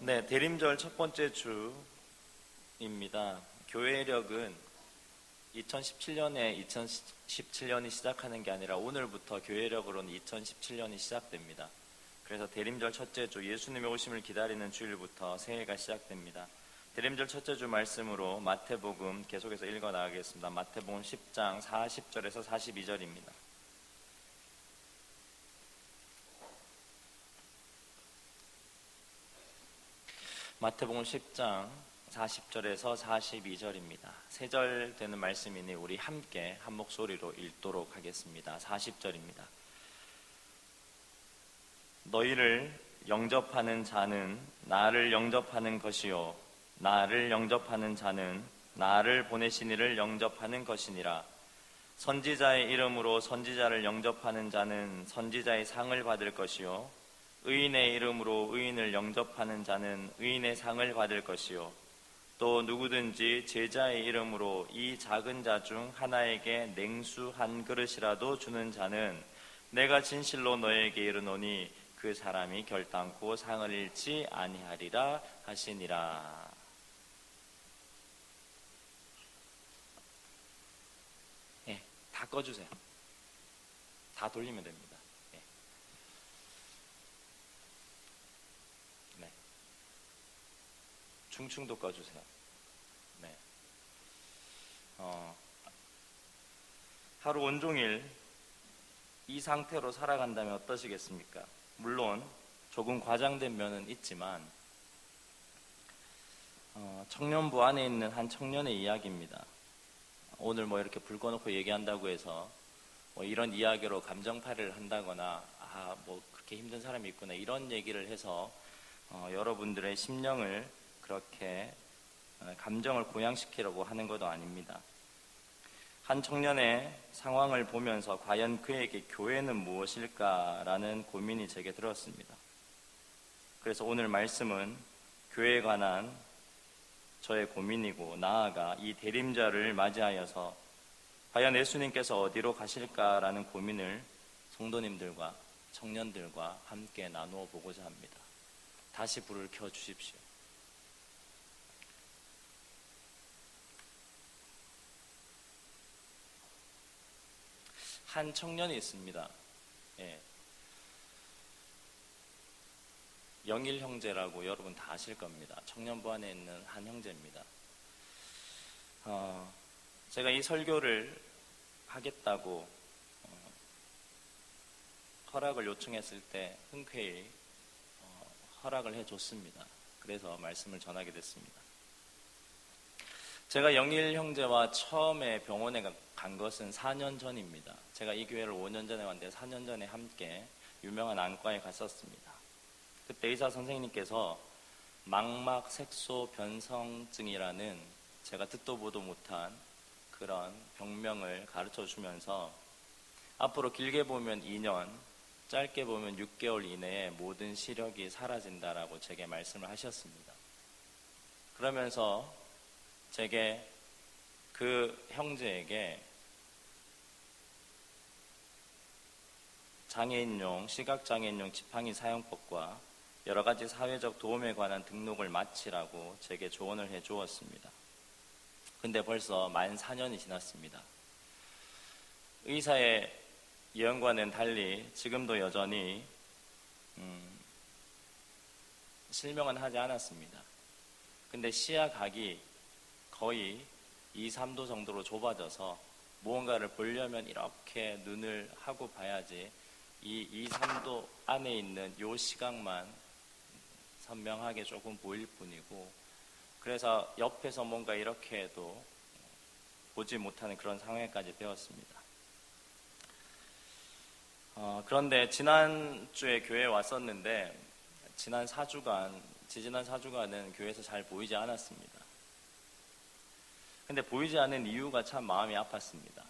네, 대림절 첫 번째 주입니다. 교회력은 2017년에 2017년이 시작하는 게 아니라 오늘부터 교회력으로는 2017년이 시작됩니다. 그래서 대림절 첫째 주, 예수님의 오심을 기다리는 주일부터 새해가 시작됩니다. 대림절 첫째 주 말씀으로 마태복음 계속해서 읽어 나가겠습니다. 마태복음 10장 40절에서 42절입니다. 마태복음 10장 40절에서 42절입니다. 세 절 되는 말씀이니 우리 함께 한 목소리로 읽도록 하겠습니다. 40절입니다. 너희를 영접하는 자는 나를 영접하는 것이요 나를 영접하는 자는 나를 보내신 이를 영접하는 것이니라. 선지자의 이름으로 선지자를 영접하는 자는 선지자의 상을 받을 것이요 의인의 이름으로 의인을 영접하는 자는 의인의 상을 받을 것이요 또 누구든지 제자의 이름으로 이 작은 자 중 하나에게 냉수 한 그릇이라도 주는 자는 내가 진실로 너에게 이르노니 그 사람이 결단코 상을 잃지 아니하리라 하시니라. 다 꺼주세요. 다 돌리면 됩니다. 충충도 꺼주세요. 네. 하루 온종일 이 상태로 살아간다면 어떠시겠습니까? 물론 조금 과장된 면은 있지만 청년부 안에 있는 한 청년의 이야기입니다. 오늘 이렇게 불 꺼놓고 얘기한다고 해서 이런 이야기로 감정파를 한다거나 그렇게 힘든 사람이 있구나 이런 얘기를 해서 여러분들의 심령을 그렇게 감정을 고양시키려고 하는 것도 아닙니다. 한 청년의 상황을 보면서 과연 그에게 교회는 무엇일까라는 고민이 제게 들었습니다. 그래서 오늘 말씀은 교회에 관한 저의 고민이고 나아가 이 대림절을 맞이하여서 과연 예수님께서 어디로 가실까라는 고민을 성도님들과 청년들과 함께 나누어 보고자 합니다. 다시 불을 켜주십시오. 한 청년이 있습니다. 영일 형제라고 여러분 다 아실 겁니다. 청년부 안에 있는 한 형제입니다. 제가 이 설교를 하겠다고 허락을 요청했을 때 흔쾌히 허락을 해줬습니다. 그래서 말씀을 전하게 됐습니다. 제가 영일 형제와 처음에 병원에 간 것은 4년 전입니다. 제가 이 교회를 5년 전에 왔는데 4년 전에 함께 유명한 안과에 갔었습니다. 그때 의사 선생님께서 망막 색소 변성증이라는 제가 듣도 보도 못한 그런 병명을 가르쳐 주면서 앞으로 길게 보면 2년, 짧게 보면 6개월 이내에 모든 시력이 사라진다라고 제게 말씀을 하셨습니다. 그러면서 제게 그 형제에게 장애인용, 시각장애인용 지팡이 사용법과 여러 가지 사회적 도움에 관한 등록을 마치라고 제게 조언을 해 주었습니다. 근데 벌써 만 4년이 지났습니다. 의사의 예언과는 달리 지금도 여전히 실명은 하지 않았습니다. 근데 시야각이 거의 2, 3도 정도로 좁아져서 무언가를 보려면 이렇게 눈을 하고 봐야지 이 2, 3도 안에 있는 요 시각만 선명하게 조금 보일 뿐이고 그래서 옆에서 뭔가 이렇게 해도 보지 못하는 그런 상황까지 되었습니다. 그런데 지난주에 교회에 왔었는데 지지난 4주간은 교회에서 잘 보이지 않았습니다. 근데 보이지 않는 이유가 참 마음이 아팠습니다.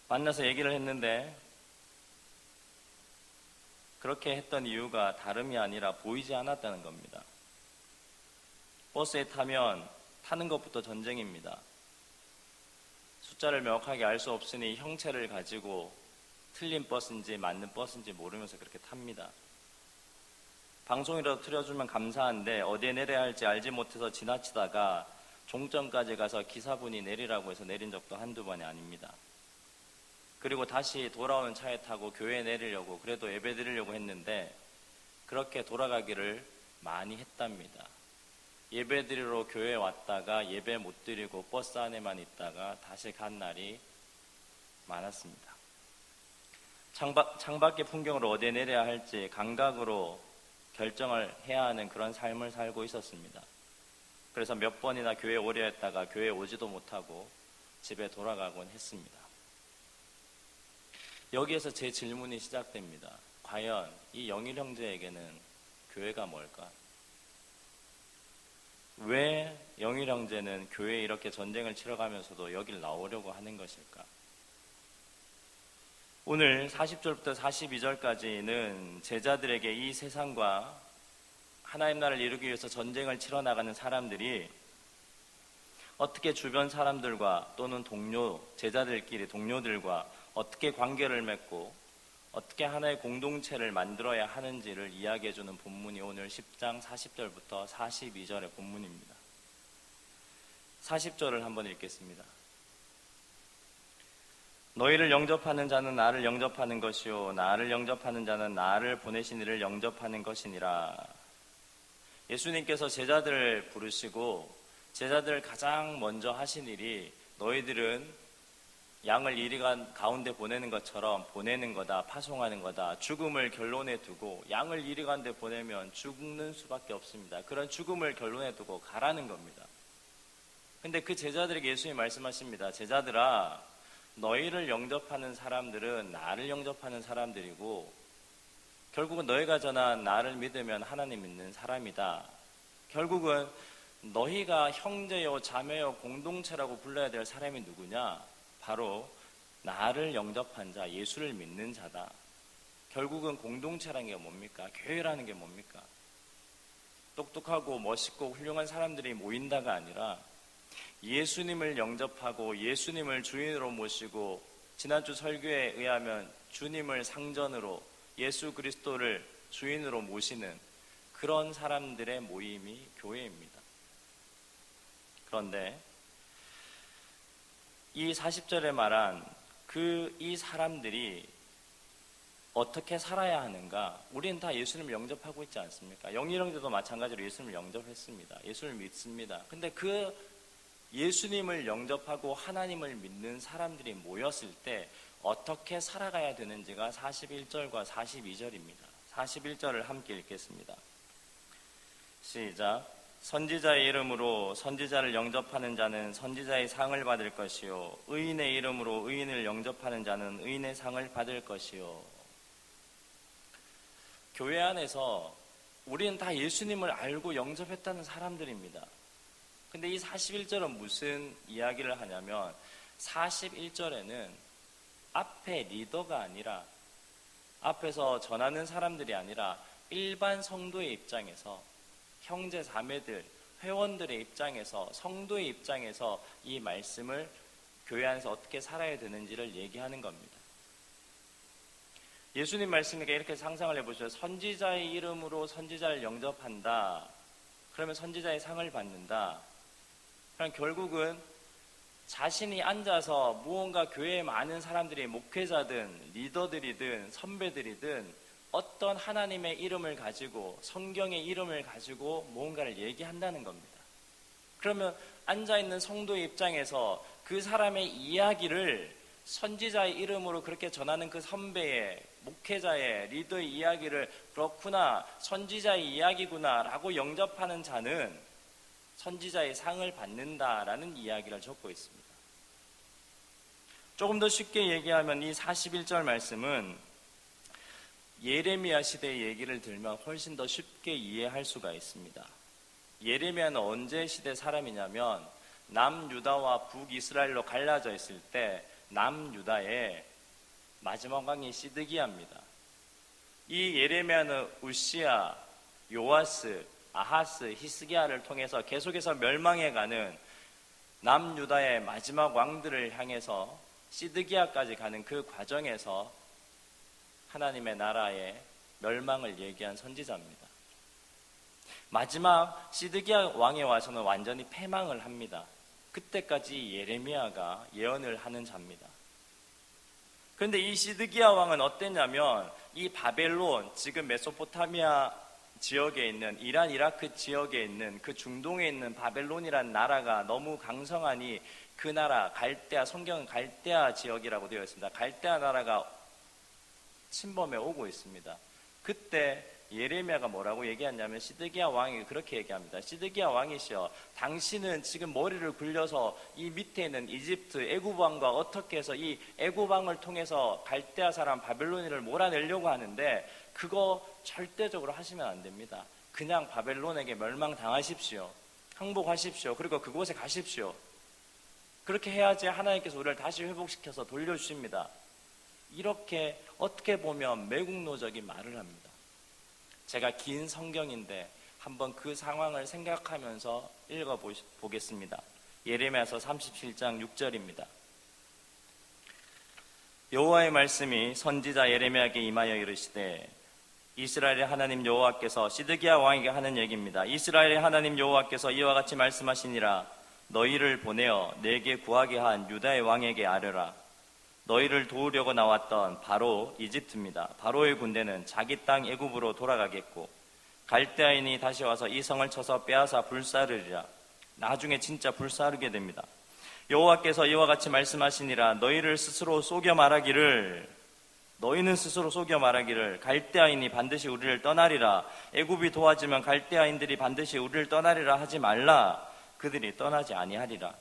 만나서 얘기를 했는데 그렇게 했던 이유가 다름이 아니라 보이지 않았다는 겁니다. 버스에 타면 타는 것부터 전쟁입니다. 숫자를 명확하게 알 수 없으니 형체를 가지고 틀린 버스인지 맞는 버스인지 모르면서 그렇게 탑니다. 방송이라도 틀어주면 감사한데 어디에 내려야 할지 알지 못해서 지나치다가 종점까지 가서 기사분이 내리라고 해서 내린 적도 한두 번이 아닙니다. 그리고 다시 돌아오는 차에 타고 교회에 내리려고 그래도 예배 드리려고 했는데 그렇게 돌아가기를 많이 했답니다. 예배 드리러 교회에 왔다가 예배 못 드리고 버스 안에만 있다가 다시 간 날이 많았습니다. 창밖의 풍경으로 어디에 내려야 할지 감각으로 결정을 해야 하는 그런 삶을 살고 있었습니다. 그래서 몇 번이나 교회에 오려 했다가 교회에 오지도 못하고 집에 돌아가곤 했습니다. 여기에서 제 질문이 시작됩니다. 과연 이 영일 형제에게는 교회가 뭘까? 왜 영일 형제는 교회에 이렇게 전쟁을 치러가면서도 여길 나오려고 하는 것일까? 오늘 40절부터 42절까지는 제자들에게 이 세상과 하나님 나라를 이루기 위해서 전쟁을 치러 나가는 사람들이 어떻게 주변 사람들과 또는 제자들끼리 동료들과 어떻게 관계를 맺고 어떻게 하나의 공동체를 만들어야 하는지를 이야기해주는 본문이 오늘 10장 40절부터 42절의 본문입니다. 40절을 한번 읽겠습니다. 너희를 영접하는 자는 나를 영접하는 것이요 나를 영접하는 자는 나를 보내신 이를 영접하는 것이니라. 예수님께서 제자들을 부르시고 제자들을 가장 먼저 하신 일이 너희들은 양을 이리 가운데 보내는 것처럼 보내는 거다, 파송하는 거다. 죽음을 결론에 두고 양을 이리 가운데 보내면 죽는 수밖에 없습니다. 그런 죽음을 결론에 두고 가라는 겁니다. 근데 그 제자들에게 예수님이 말씀하십니다. 제자들아, 너희를 영접하는 사람들은 나를 영접하는 사람들이고 결국은 너희가 전한 나를 믿으면 하나님 믿는 사람이다. 결국은 너희가 형제요 자매요 공동체라고 불러야 될 사람이 누구냐? 바로 나를 영접한 자, 예수를 믿는 자다. 결국은 공동체라는 게 뭡니까? 교회라는 게 뭡니까? 똑똑하고 멋있고 훌륭한 사람들이 모인다가 아니라 예수님을 영접하고 예수님을 주인으로 모시고 지난주 설교에 의하면 주님을 상전으로 예수 그리스도를 주인으로 모시는 그런 사람들의 모임이 교회입니다. 그런데 이 40절에 말한 이 사람들이 어떻게 살아야 하는가? 우리는 다 예수님을 영접하고 있지 않습니까? 영일 형제도 마찬가지로 예수님을 영접했습니다. 예수님을 믿습니다. 근데 그 예수님을 영접하고 하나님을 믿는 사람들이 모였을 때 어떻게 살아가야 되는지가 41절과 42절입니다. 41절을 함께 읽겠습니다. 시작. 선지자의 이름으로 선지자를 영접하는 자는 선지자의 상을 받을 것이요 의인의 이름으로 의인을 영접하는 자는 의인의 상을 받을 것이요. 교회 안에서 우리는 다 예수님을 알고 영접했다는 사람들입니다. 근데 이 41절은 무슨 이야기를 하냐면 41절에는 앞에 리더가 아니라 앞에서 전하는 사람들이 아니라 일반 성도의 입장에서 형제 자매들, 회원들의 입장에서 성도의 입장에서 이 말씀을 교회 안에서 어떻게 살아야 되는지를 얘기하는 겁니다. 예수님 말씀이니까 이렇게 상상을 해보세요. 선지자의 이름으로 선지자를 영접한다. 그러면 선지자의 상을 받는다. 그럼 결국은 자신이 앉아서 무언가 교회에 많은 사람들이 목회자든 리더들이든 선배들이든 어떤 하나님의 이름을 가지고 성경의 이름을 가지고 무언가를 얘기한다는 겁니다. 그러면 앉아있는 성도의 입장에서 그 사람의 이야기를 선지자의 이름으로 그렇게 전하는 그 선배의 목회자의 리더의 이야기를 그렇구나 선지자의 이야기구나 라고 영접하는 자는 선지자의 상을 받는다라는 이야기를 적고 있습니다. 조금 더 쉽게 얘기하면 이 41절 말씀은 예레미야 시대의 얘기를 들면 훨씬 더 쉽게 이해할 수가 있습니다. 예레미야는 언제 시대 사람이냐면 남유다와 북이스라엘로 갈라져 있을 때 남유다의 마지막 왕이 시드기야입니다. 이 예레미야는 우시야, 요아스, 아하스, 히스기야를 통해서 계속해서 멸망해가는 남유다의 마지막 왕들을 향해서 시드기야까지 가는 그 과정에서 하나님의 나라의 멸망을 얘기한 선지자입니다. 마지막 시드기야 왕에 와서는 완전히 패망을 합니다. 그때까지 예레미야가 예언을 하는 자입니다. 그런데 이 시드기야 왕은 어땠냐면 이 바벨론, 지금 메소포타미아 지역에 있는 이란, 이라크 지역에 있는 그 중동에 있는 바벨론이라는 나라가 너무 강성하니 그 나라 갈대아, 성경은 갈대아 지역이라고 되어 있습니다. 갈대아 나라가 침범해 오고 있습니다. 그때 예레미야가 뭐라고 얘기했냐면 시드기야 왕이 그렇게 얘기합니다. 시드기야 왕이시여, 당신은 지금 머리를 굴려서 이 밑에 있는 이집트 애굽 왕과 어떻게 해서 이 애굽 왕을 통해서 갈대아 사람 바벨론인을 몰아내려고 하는데 그거 절대적으로 하시면 안 됩니다. 그냥 바벨론에게 멸망당하십시오. 항복하십시오. 그리고 그곳에 가십시오. 그렇게 해야지 하나님께서 우리를 다시 회복시켜서 돌려주십니다. 이렇게 어떻게 보면 매국노적인 말을 합니다. 제가 긴 성경인데 한번 그 상황을 생각하면서 읽어보겠습니다. 예레미야서 37장 6절입니다. 여호와의 말씀이 선지자 예레미야에게 임하여 이르시되, 이스라엘의 하나님 여호와께서 시드기야 왕에게 하는 얘기입니다. 이스라엘의 하나님 여호와께서 이와 같이 말씀하시니라. 너희를 보내어 내게 구하게 한 유다의 왕에게 아뢰라. 너희를 도우려고 나왔던 바로 이집트입니다. 바로의 군대는 자기 땅 애굽으로 돌아가겠고 갈대아인이 다시 와서 이 성을 쳐서 빼앗아 불사르리라. 나중에 진짜 불사르게 됩니다. 여호와께서 이와 같이 말씀하시니라. 너희는 스스로 속여 말하기를 갈대아인이 반드시 우리를 떠나리라. 애굽이 도와주면 갈대아인들이 반드시 우리를 떠나리라 하지 말라. 그들이 떠나지 아니하리라.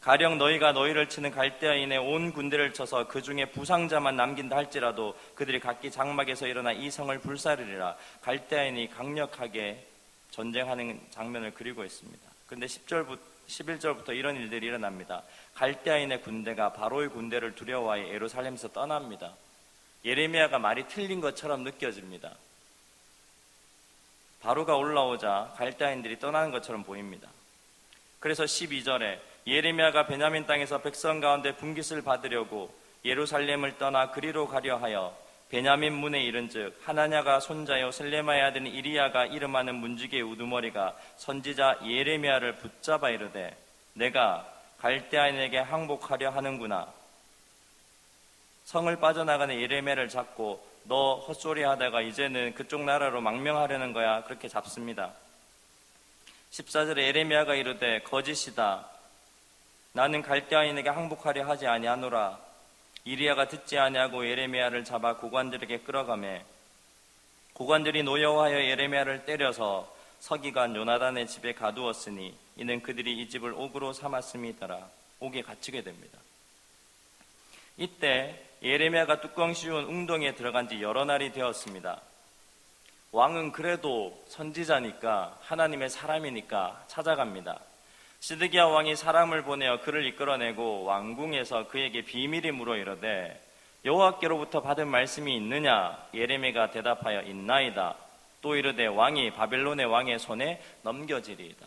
가령 너희가 너희를 치는 갈대아인의 온 군대를 쳐서 그 중에 부상자만 남긴다 할지라도 그들이 각기 장막에서 일어나 이 성을 불사르리라. 갈대아인이 강력하게 전쟁하는 장면을 그리고 있습니다. 그런데 11절부터 이런 일들이 일어납니다. 갈대아인의 군대가 바로의 군대를 두려워하여 예루살렘에서 떠납니다. 예레미야가 말이 틀린 것처럼 느껴집니다. 바로가 올라오자 갈대아인들이 떠나는 것처럼 보입니다. 그래서 12절에 예레미야가 베냐민 땅에서 백성 가운데 분깃을 받으려고 예루살렘을 떠나 그리로 가려 하여 베냐민 문에 이른즉 하나냐가 손자요 셀레마의 아들 이리야가 이름하는 문지기의 우두머리가 선지자 예레미야를 붙잡아 이르되, 내가 갈대아인에게 항복하려 하는구나. 성을 빠져나가는 예레미야를 잡고 너 헛소리 하다가 이제는 그쪽 나라로 망명하려는 거야. 그렇게 잡습니다. 14절에 예레미야가 이르되, 거짓이다. 나는 갈대아인에게 항복하려 하지 아니하노라. 이리야가 듣지 아니하고 예레미야를 잡아 고관들에게 끌어가매 고관들이 노여워하여 예레미야를 때려서 서기관 요나단의 집에 가두었으니 이는 그들이 이 집을 옥으로 삼았음이더라. 옥에 갇히게 됩니다. 이때 예레미야가 뚜껑 씌운 웅덩이에 들어간 지 여러 날이 되었습니다. 왕은 그래도 선지자니까 하나님의 사람이니까 찾아갑니다. 시드기야 왕이 사람을 보내어 그를 이끌어내고 왕궁에서 그에게 비밀이 물어 이르되, 여호와께로부터 받은 말씀이 있느냐? 예레미야가 대답하여 있나이다. 또 이르되, 왕이 바벨론의 왕의 손에 넘겨지리이다.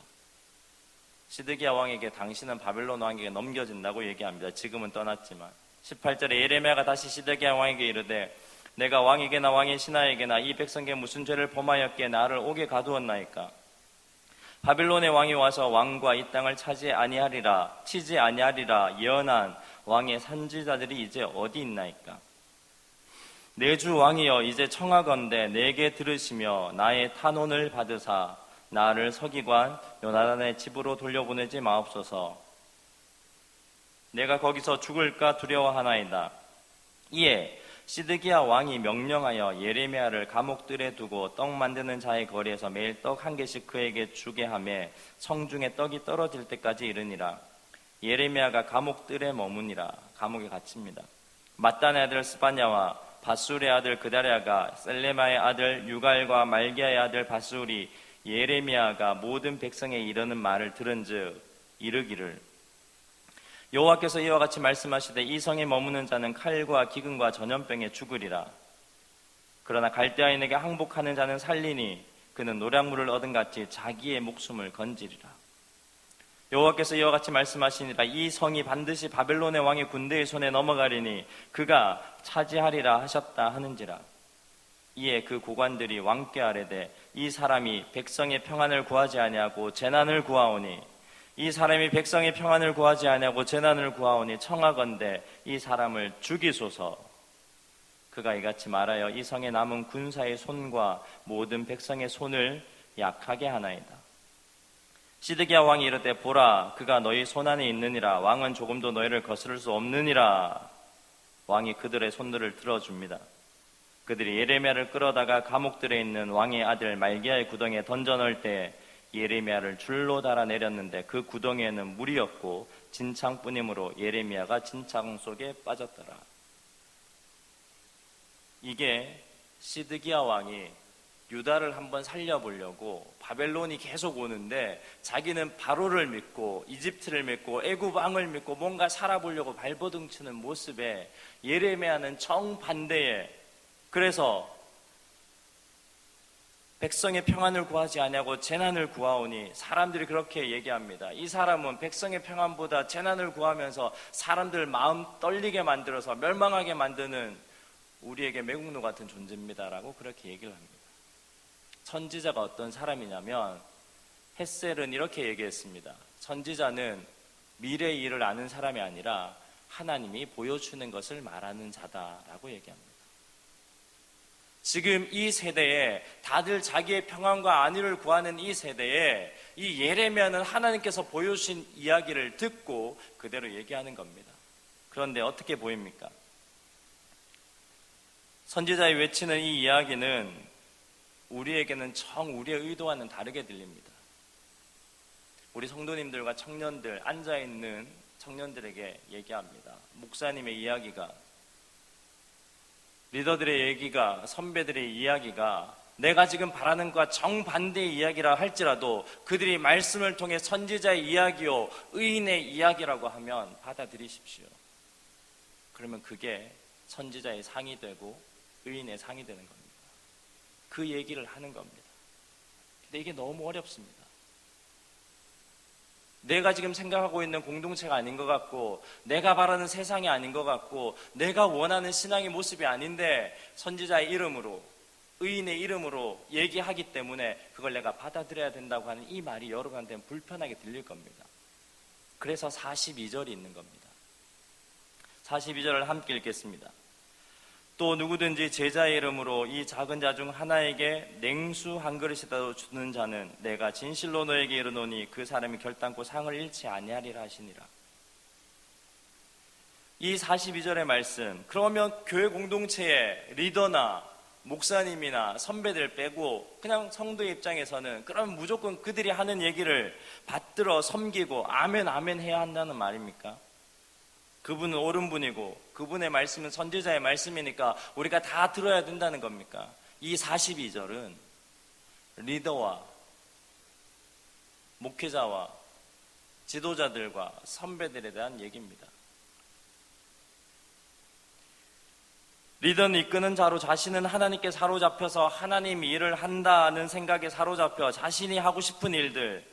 시드기야 왕에게 당신은 바벨론 왕에게 넘겨진다고 얘기합니다. 지금은 떠났지만. 18절에 예레미야가 다시 시드기야 왕에게 이르되, 내가 왕에게나 왕의 신하에게나 이 백성에게 무슨 죄를 범하였기에 나를 옥에 가두었나이까? 바벨론의 왕이 와서 왕과 이 땅을 치지 아니하리라 예언한 왕의 선지자들이 이제 어디 있나이까? 내 주 왕이여, 이제 청하건대 내게 들으시며 나의 탄원을 받으사 나를 서기관 요나단의 집으로 돌려보내지 마옵소서. 내가 거기서 죽을까 두려워하나이다. 이에 시드기야 왕이 명령하여 예레미야를 감옥들에 두고 떡 만드는 자의 거리에서 매일 떡 한 개씩 그에게 주게 하며 성중에 떡이 떨어질 때까지 이르니라. 예레미야가 감옥들에 머무니라. 감옥에 갇힙니다. mat단의 아들 스바냐와 바술의 아들 그다랴가 셀레마의 아들 유갈과 말기야의 아들 바술이 예레미야가 모든 백성에 이르는 말을 들은즉 이르기를, 여호와께서 이와 같이 말씀하시되 이 성에 머무는 자는 칼과 기근과 전염병에 죽으리라. 그러나 갈대아인에게 항복하는 자는 살리니 그는 노량물을 얻은 같이 자기의 목숨을 건지리라. 여호와께서 이와 같이 말씀하시니라. 이 성이 반드시 바벨론의 왕의 군대의 손에 넘어가리니 그가 차지하리라 하셨다 하는지라. 이에 그 고관들이 왕께 아뢰되, 이 사람이 백성의 평안을 구하지 아니하고 재난을 구하오니 이 사람이 백성의 평안을 구하지 아니하고 재난을 구하오니 청하건대 이 사람을 죽이소서. 그가 이같이 말하여 이 성에 남은 군사의 손과 모든 백성의 손을 약하게 하나이다. 시드기야 왕이 이르되 보라 그가 너희 손 안에 있느니라. 왕은 조금도 너희를 거스를 수 없느니라. 왕이 그들의 손들을 들어줍니다. 그들이 예레미야를 끌어다가 감옥들에 있는 왕의 아들 말기야의 구덩이에 던져 넣을 때 예레미야를 줄로 달아 내렸는데 그 구덩이에는 물이 없고 진창뿐이므로 예레미야가 진창 속에 빠졌더라. 이게 시드기야 왕이 유다를 한번 살려보려고 바벨론이 계속 오는데 자기는 바로를 믿고 이집트를 믿고 애굽 왕을 믿고 뭔가 살아보려고 발버둥 치는 모습에 예레미야는 정반대에, 그래서 백성의 평안을 구하지 아니하고 재난을 구하오니 사람들이 그렇게 얘기합니다. 이 사람은 백성의 평안보다 재난을 구하면서 사람들 마음 떨리게 만들어서 멸망하게 만드는 우리에게 매국노 같은 존재입니다라고 그렇게 얘기를 합니다. 선지자가 어떤 사람이냐면 헷셀은 이렇게 얘기했습니다. 선지자는 미래의 일을 아는 사람이 아니라 하나님이 보여주는 것을 말하는 자다라고 얘기합니다. 지금 이 세대에 다들 자기의 평안과 안위를 구하는 이 세대에 이 예레미야는 하나님께서 보여주신 이야기를 듣고 그대로 얘기하는 겁니다. 그런데 어떻게 보입니까? 선지자의 외치는 이 이야기는 우리에게는 우리의 의도와는 다르게 들립니다. 우리 성도님들과 청년들, 앉아있는 청년들에게 얘기합니다. 목사님의 이야기가, 리더들의 얘기가, 선배들의 이야기가 내가 지금 바라는 것과 정반대의 이야기라 할지라도 그들이 말씀을 통해 선지자의 이야기요 의인의 이야기라고 하면 받아들이십시오. 그러면 그게 선지자의 상이 되고 의인의 상이 되는 겁니다. 그 얘기를 하는 겁니다. 근데 이게 너무 어렵습니다. 내가 지금 생각하고 있는 공동체가 아닌 것 같고 내가 바라는 세상이 아닌 것 같고 내가 원하는 신앙의 모습이 아닌데 선지자의 이름으로, 의인의 이름으로 얘기하기 때문에 그걸 내가 받아들여야 된다고 하는 이 말이 여러분한테는 불편하게 들릴 겁니다. 그래서 42절이 있는 겁니다. 42절을 함께 읽겠습니다. 또 누구든지 제자의 이름으로 이 작은 자 중 하나에게 냉수 한 그릇이라도 주는 자는 내가 진실로 너에게 이르노니 그 사람이 결단코 상을 잃지 아니하리라 하시니라. 이 42절의 말씀, 그러면 교회 공동체의 리더나 목사님이나 선배들 빼고 그냥 성도의 입장에서는 그럼 무조건 그들이 하는 얘기를 받들어 섬기고 아멘 아멘 해야 한다는 말입니까? 그분은 옳은 분이고 그분의 말씀은 선지자의 말씀이니까 우리가 다 들어야 된다는 겁니까? 이 42절은 리더와 목회자와 지도자들과 선배들에 대한 얘기입니다. 리더는 이끄는 자로 자신은 하나님께 사로잡혀서 하나님이 일을 한다는 생각에 사로잡혀 자신이 하고 싶은 일들,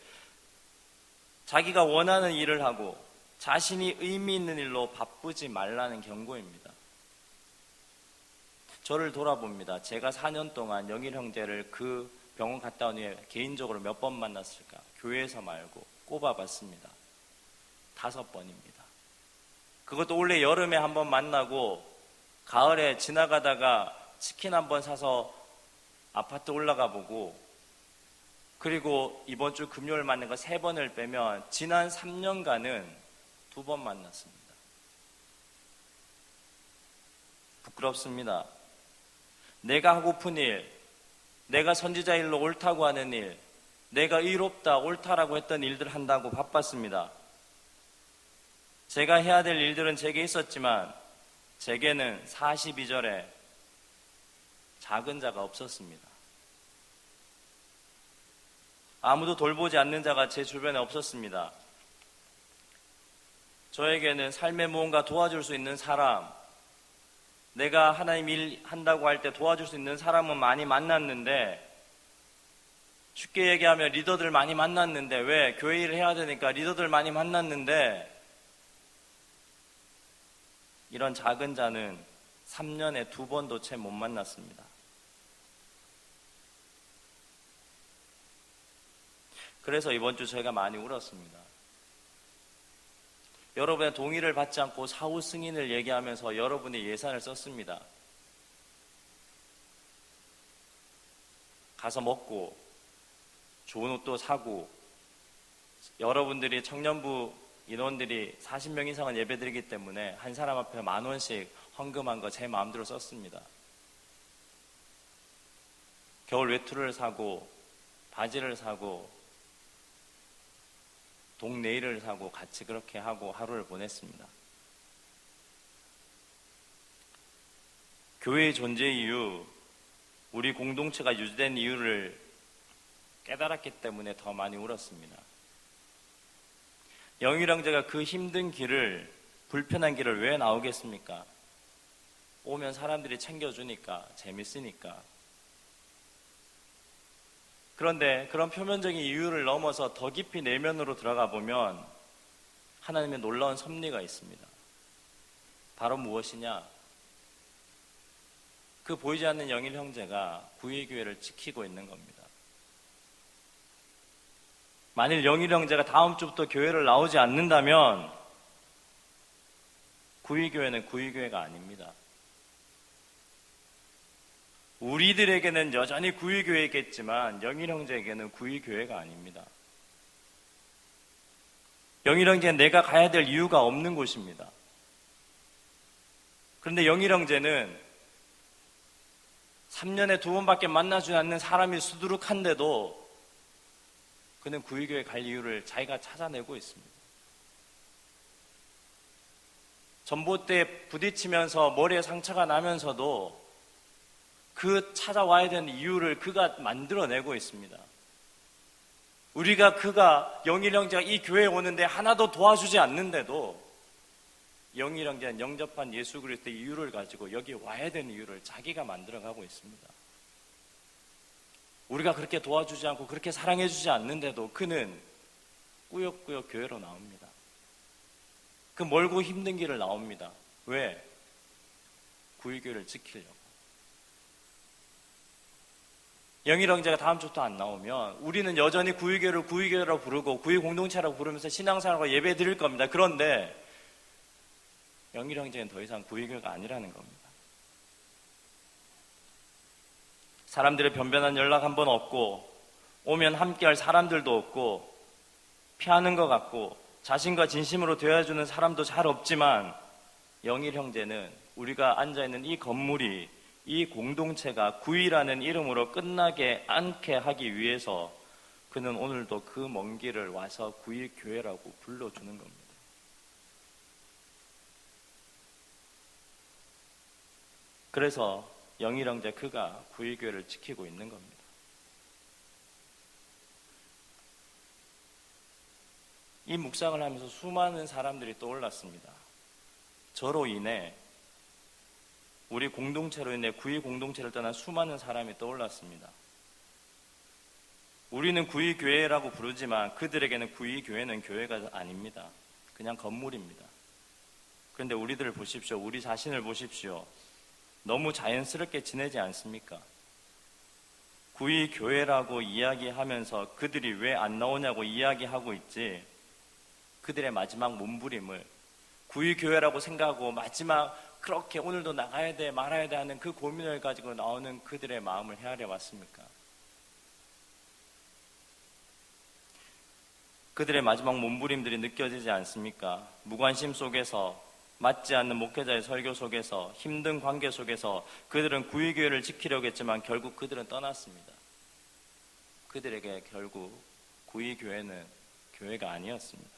자기가 원하는 일을 하고 자신이 의미 있는 일로 바쁘지 말라는 경고입니다. 저를 돌아봅니다. 제가 4년 동안 영일 형제를 그 병원 갔다 온 후에 개인적으로 몇 번 만났을까? 교회에서 말고 꼽아봤습니다. 5번입니다. 그것도 올해 여름에 한번 만나고 가을에 지나가다가 치킨 한번 사서 아파트 올라가 보고, 그리고 이번 주 금요일 만난 거 3번을 빼면 지난 3년간은 2번 만났습니다. 부끄럽습니다. 내가 하고픈 일, 내가 선지자 일로 옳다고 하는 일, 내가 의롭다, 옳다라고 했던 일들 한다고 바빴습니다. 제가 해야 될 일들은 제게 있었지만 제게는 42절에 작은 자가 없었습니다. 아무도 돌보지 않는 자가 제 주변에 없었습니다. 저에게는 삶에 무언가 도와줄 수 있는 사람, 내가 하나님 일 한다고 할 때 도와줄 수 있는 사람은 많이 만났는데, 쉽게 얘기하면 리더들 많이 만났는데, 왜? 교회 일을 해야 되니까 리더들 많이 만났는데, 이런 작은 자는 3년에 2번도 채 못 만났습니다. 그래서 이번 주 저희가 많이 울었습니다. 여러분의 동의를 받지 않고 사후 승인을 얘기하면서 여러분의 예산을 썼습니다. 가서 먹고 좋은 옷도 사고, 여러분들이 청년부 인원들이 40명 이상은 예배드리기 때문에 한 사람 앞에 10,000원씩 헌금한 거 제 마음대로 썼습니다. 겨울 외투를 사고 바지를 사고 동네일을 사고 같이 그렇게 하고 하루를 보냈습니다. 교회의 존재 이유, 우리 공동체가 유지된 이유를 깨달았기 때문에 더 많이 울었습니다. 영일형제가 그 힘든 길을, 불편한 길을 왜 나오겠습니까? 오면 사람들이 챙겨주니까, 재밌으니까. 그런데 그런 표면적인 이유를 넘어서 더 깊이 내면으로 들어가 보면 하나님의 놀라운 섭리가 있습니다. 바로 무엇이냐? 그 보이지 않는 영일 형제가 구의 교회를 지키고 있는 겁니다. 만일 영일 형제가 다음 주부터 교회를 나오지 않는다면 구의 교회는 구의 교회가 아닙니다. 우리들에게는 여전히 구의 교회겠지만 영일 형제에게는 구의 교회가 아닙니다. 영일 형제는 내가 가야 될 이유가 없는 곳입니다. 그런데 영일 형제는 3년에 2번밖에 만나지 않는 사람이 수두룩한데도 그는 구의교회 갈 이유를 자기가 찾아내고 있습니다. 전봇대에 부딪히면서 머리에 상처가 나면서도 그 찾아와야 되는 이유를 그가 만들어내고 있습니다. 그가 영일 형제가 이 교회에 오는데 하나도 도와주지 않는데도 영일 형제는 영접한 예수 그리스도의 이유를 가지고 여기 와야 되는 이유를 자기가 만들어가고 있습니다. 우리가 그렇게 도와주지 않고 그렇게 사랑해주지 않는데도 그는 꾸역꾸역 교회로 나옵니다. 그 멀고 힘든 길을 나옵니다. 왜? 구의교회를 지키려고. 영일 형제가 다음 주부터 안 나오면 우리는 여전히 구의교회를 구의교회라고 부르고 구의공동체라고 부르면서 신앙생활과 예배 드릴 겁니다. 그런데 영일 형제는 더 이상 구의교회가 아니라는 겁니다. 사람들의 변변한 연락 한 번 없고 오면 함께할 사람들도 없고 피하는 것 같고 자신과 진심으로 대화해주는 사람도 잘 없지만 영일 형제는 우리가 앉아있는 이 건물이, 이 공동체가 구의라는 이름으로 끝나게 않게 하기 위해서 그는 오늘도 그 먼 길을 와서 구의교회라고 불러주는 겁니다. 그래서 영일 형제 그가 구의교회를 지키고 있는 겁니다. 이 묵상을 하면서 수많은 사람들이 떠올랐습니다. 저로 인해, 우리 공동체로 인해 구의 공동체를 떠난 수많은 사람이 떠올랐습니다. 우리는 구의교회라고 부르지만 그들에게는 구의교회는 교회가 아닙니다. 그냥 건물입니다. 그런데 우리들을 보십시오. 우리 자신을 보십시오. 너무 자연스럽게 지내지 않습니까? 구의교회라고 이야기하면서 그들이 왜 안 나오냐고 이야기하고 있지, 그들의 마지막 몸부림을 구의교회라고 생각하고 마지막 그렇게 오늘도 나가야 돼 말아야 돼 하는 그 고민을 가지고 나오는 그들의 마음을 헤아려 봤습니까? 그들의 마지막 몸부림들이 느껴지지 않습니까? 무관심 속에서, 맞지 않는 목회자의 설교 속에서, 힘든 관계 속에서 그들은 구의교회를 지키려고 했지만 결국 그들은 떠났습니다. 그들에게 결국 구의교회는 교회가 아니었습니다.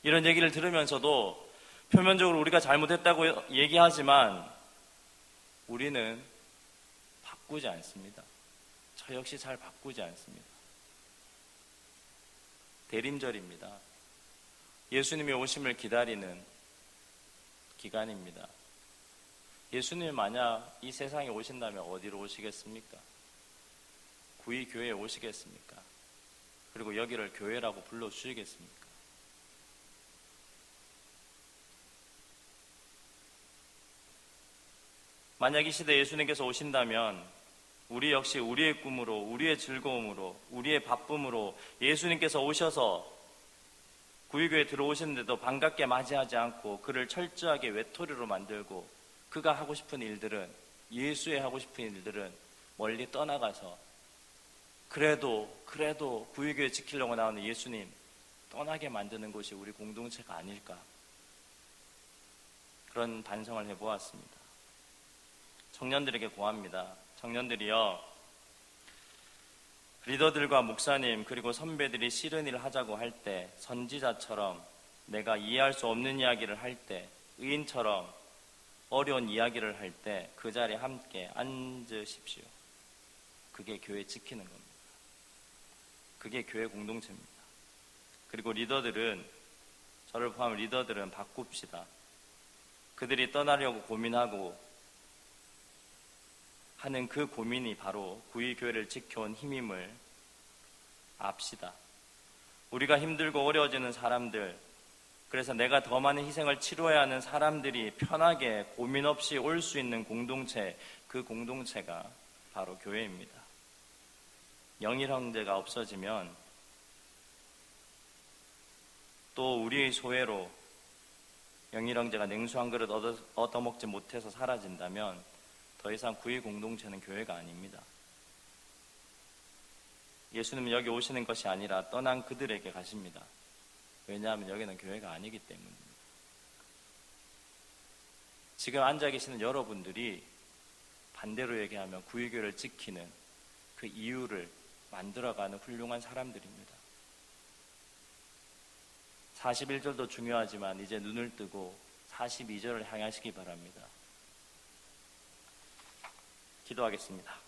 이런 얘기를 들으면서도 표면적으로 우리가 잘못했다고 얘기하지만 우리는 바꾸지 않습니다. 저 역시 잘 바꾸지 않습니다. 대림절입니다. 예수님이 오심을 기다리는 기간입니다. 예수님이 만약 이 세상에 오신다면 어디로 오시겠습니까? 구의교회에 오시겠습니까? 그리고 여기를 교회라고 불러주시겠습니까? 만약 이 시대에 예수님께서 오신다면 우리 역시 우리의 꿈으로, 우리의 즐거움으로, 우리의 바쁨으로 예수님께서 오셔서 구유교에 들어오시는데도 반갑게 맞이하지 않고 그를 철저하게 외톨이로 만들고, 그가 하고 싶은 일들은, 예수의 하고 싶은 일들은 멀리 떠나가서 그래도 구유교에 지키려고 나오는 예수님 떠나게 만드는 곳이 우리 공동체가 아닐까, 그런 반성을 해보았습니다. 청년들에게 고합니다. 청년들이요, 리더들과 목사님 그리고 선배들이 싫은 일을 하자고 할 때, 선지자처럼 내가 이해할 수 없는 이야기를 할 때, 의인처럼 어려운 이야기를 할 때 그 자리에 함께 앉으십시오. 그게 교회 지키는 겁니다. 그게 교회 공동체입니다. 그리고 리더들은, 저를 포함한 리더들은 바꿉시다. 그들이 떠나려고 고민하고 하는 그 고민이 바로 구의교회를 지켜온 힘임을 압시다. 우리가 힘들고 어려워지는 사람들, 그래서 내가 더 많은 희생을 치러야 하는 사람들이 편하게 고민 없이 올 수 있는 공동체, 그 공동체가 바로 교회입니다. 영일 형제가 없어지면 또 우리의 소외로 영일 형제가 냉수 한 그릇 얻어먹지 못해서 사라진다면 더 이상 구의 공동체는 교회가 아닙니다. 예수님은 여기 오시는 것이 아니라 떠난 그들에게 가십니다. 왜냐하면 여기는 교회가 아니기 때문입니다. 지금 앉아 계시는 여러분들이 반대로 얘기하면 구의교회를 지키는 그 이유를 만들어가는 훌륭한 사람들입니다. 41절도 중요하지만 이제 눈을 뜨고 42절을 향하시기 바랍니다. 기도하겠습니다.